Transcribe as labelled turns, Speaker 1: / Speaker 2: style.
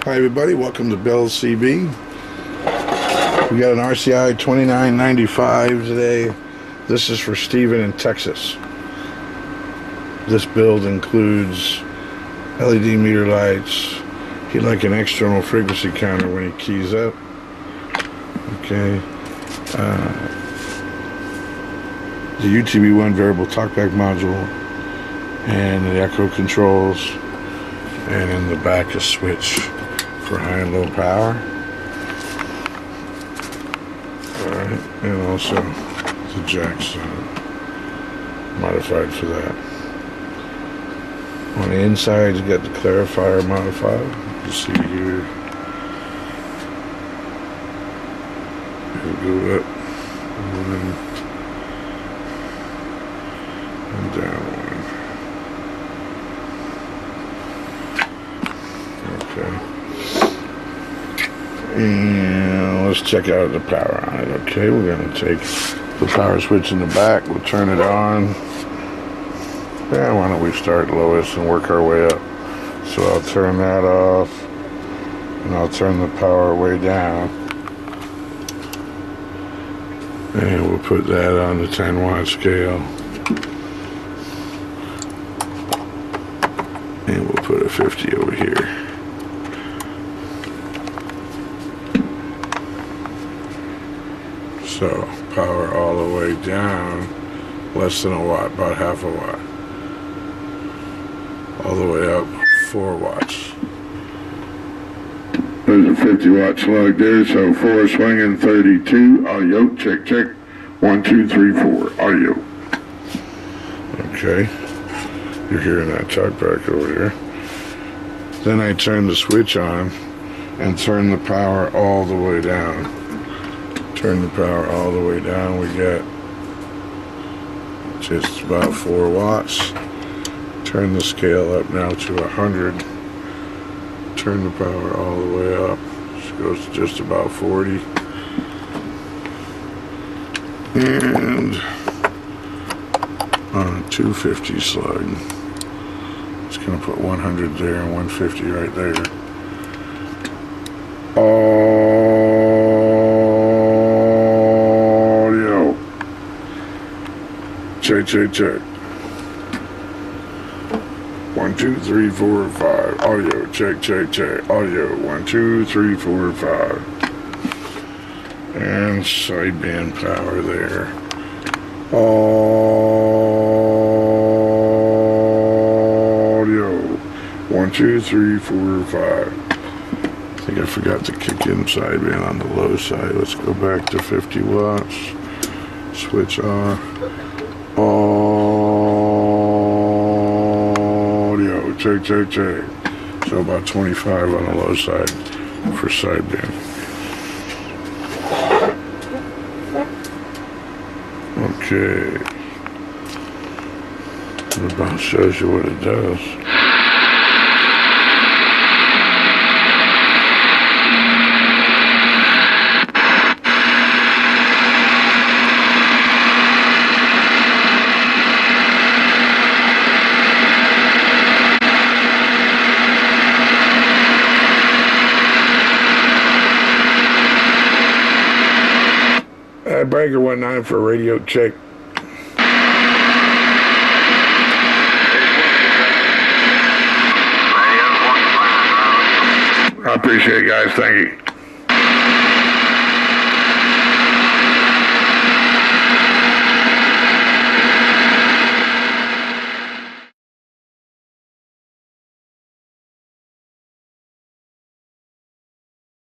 Speaker 1: Hi everybody, welcome to Bell's CB. We got an RCI 2995 today. This is for Steven in Texas. This build includes LED meter lights. He'd like an external frequency counter when he keys up. Okay. The UTB-1 variable talkback module and the echo controls, and in the back a switch for high and low power. Alright, and also the jacks modified for that. On the inside you got the clarifier modified. You see here, it'll go up one and down one. Okay. And let's check out the power on it. Okay, we're going to take the power switch in the back. We'll turn it on. Yeah, why don't we start lowest and work our way up? So I'll turn that off, and I'll turn the power way down. And we'll put that on the 10-watt scale. And we'll put a 50 over here. So, power all the way down, less than a watt, about half a watt. All the way up, 4 watts. There's a 50-watt slug there, so 4 swinging, 32. Audio, check, check. 1, 2, 3, 4. Audio. Okay. You're hearing that talkback over here. Then I turn the switch on and turn the power all the way down. Turn the power all the way down. We get just about 4 watts. Turn the scale up now to 100. Turn the power all the way up. It goes to just about 40. And on a 250 slug, it's going to put 100 there and 150 right there. Audio. Check, check, check. 1, 2, 3, 4, 5. Audio. Check, check, check. Audio. 1, 2, 3, 4, 5. And sideband power there. Audio. 1, 2, 3, 4, 5. I think I forgot to kick in sideband on the low side. Let's go back to 50 watts. Switch on. Audio. Check, check, check. So about 25 on the low side for sideband. Okay. It about shows you what it does. Breaker 19 for radio check. I appreciate it, guys. Thank you.